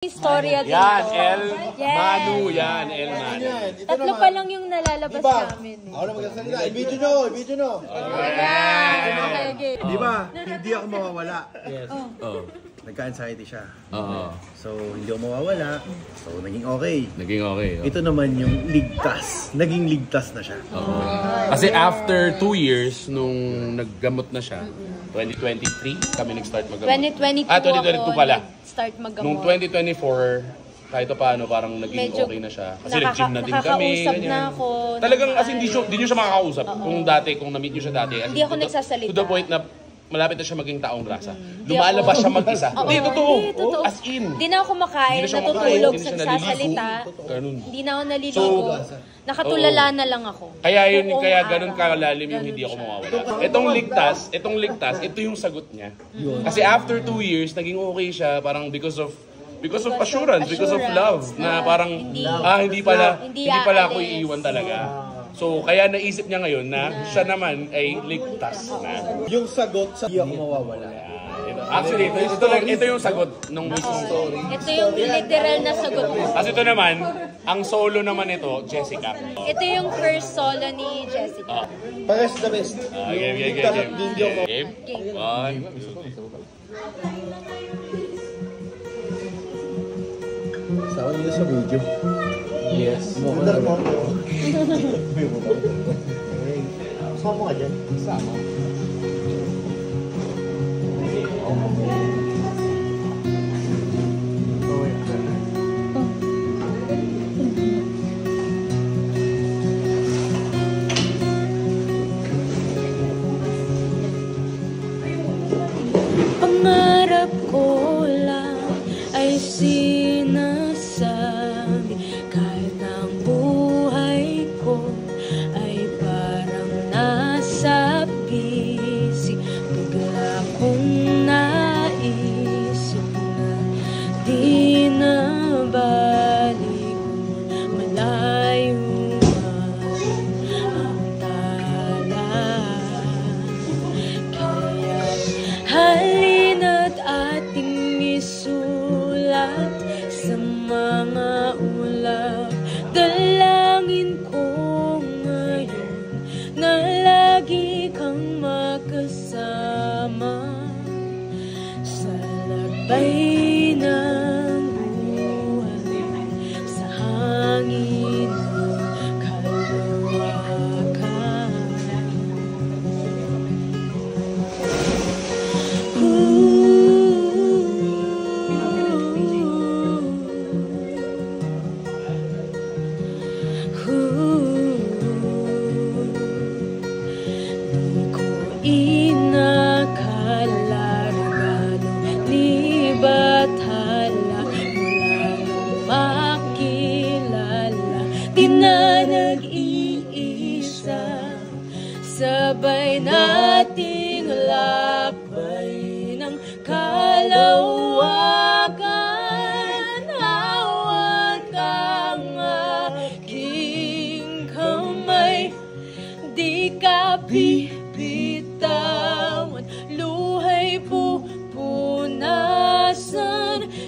Istorya dito. Yan, El Yes. Manu. Yan, El Manu. Tatlo pa lang yung nalalabas namin. Ako na magsasalita. I-video nyo, i-video nyo. Ayan. Okay. Di ba? Hindi ako mawawala. Yes. Oh. Nagka-anxiety siya. Oo. So, hindi ako mawawala. So, naging okay. Naging okay. Oh. Ito naman yung ligtas. Naging ligtas na siya. Oo. Kasi after 2 years, nung naggamot na siya, 2023 kami nag-start maggamot. 2022 2022 pala. Start maggamot. Nung 2024, kahit paano parang naging Medyo okay na siya. Kasi nag-gym na din kami. nakakausap Ganyan. na ako. Talagang as in, di nyo siya makakausap. Kung dati, kung na-meet nyo siya dati. Hindi ako nagsasalita. To the point na malapit na siya maging taong grasa. Lumalabas siya mag-isa. Hindi, totoo. totoo. As in. Hindi na ako makain, Hindi na siya natutulog, kumakain, hindi na siya nagsasalita. Ganun. Hindi na ako naliligo. Nakatulala na lang ako. Kaya yun, Buong kaya araw. ganun kalalim yung hindi ako mawawala. Itong ligtas, ito yung sagot niya. Kasi after 2 years, naging okay siya, parang because of assurance, because of love, na parang, hindi pala ako iiwan talaga. So, kaya naisip niya ngayon na siya naman ay ligtas na. Yung sagot sa hindi ako mawawala. Actually, ito yung sagot nung mismong story. Ito yung literal na sagot ko. Kasi ito naman, ang solo naman ito, Jessica. Ito yung first solo ni Jessica. Pares the best. Game. Game. One. Saan nyo sa video? Yes. Sama ka dyan? Sama. Pangarap ko lang ay sinasabi kahit ang buhay ko ay parang nasa bisig. Bigla kong naisip na di na balik malayo ang tala. Kaya halina't ating isulat sa mga ulap. Dalangin ko ngayon na lagi kang makasama sa lakbay ng buhay, sa hangin ng kalawakan. Di ko inakala regalo ni Bathala mula nang makilala. Di na nag-iisa, sabay nating lakbay ng kalawakan. Hawak ang aking kamay, di ka bibitawan, luhay pupunasan,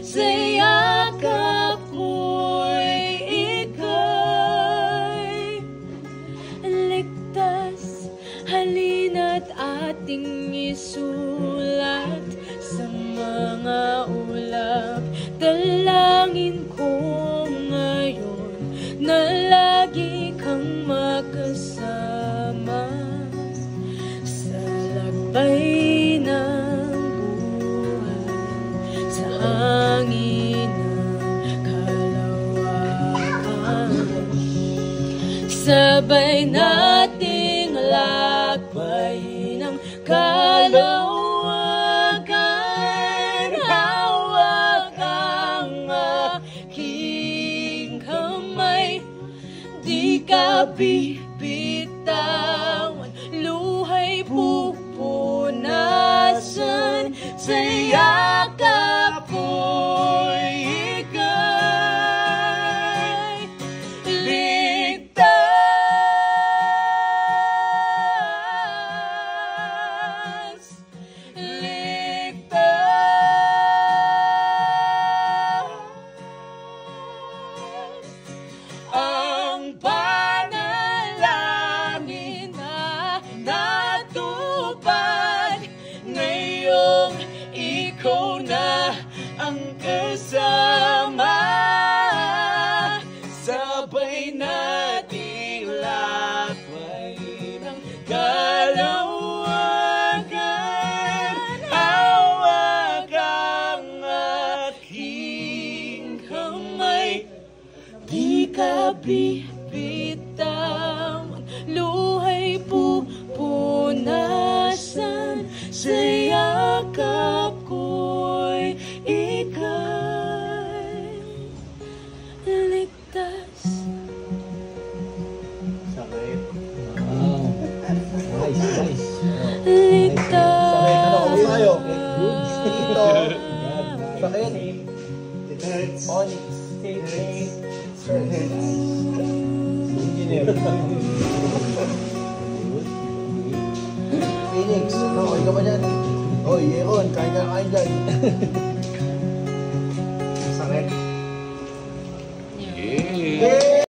sa yakap mo'y ika'y ligtas. Halina't ating isulat sa mga ulap. Dalangin ko ngayon na lagi kang makasama sa lakbay ng buhay, sa hangin ng kalawakan. Sabay nating lakbay ng kalawakan. Hawak ang aking kamay, di ka bibitawan, luhay pupunasan, sa yakap ko'y ika'y ligtas. ka bibitaw, luhay pupunasan, sa yakap ko'y ika'y ligtas. Sakit. Wow. Nice. Ligtas. Sakit. Ano, okay tayo? Dito. Sakit. Onyx. Engineer. Phoenix. Ano, okay ka ba dyan? Oy, Yeron, kain ka dyan.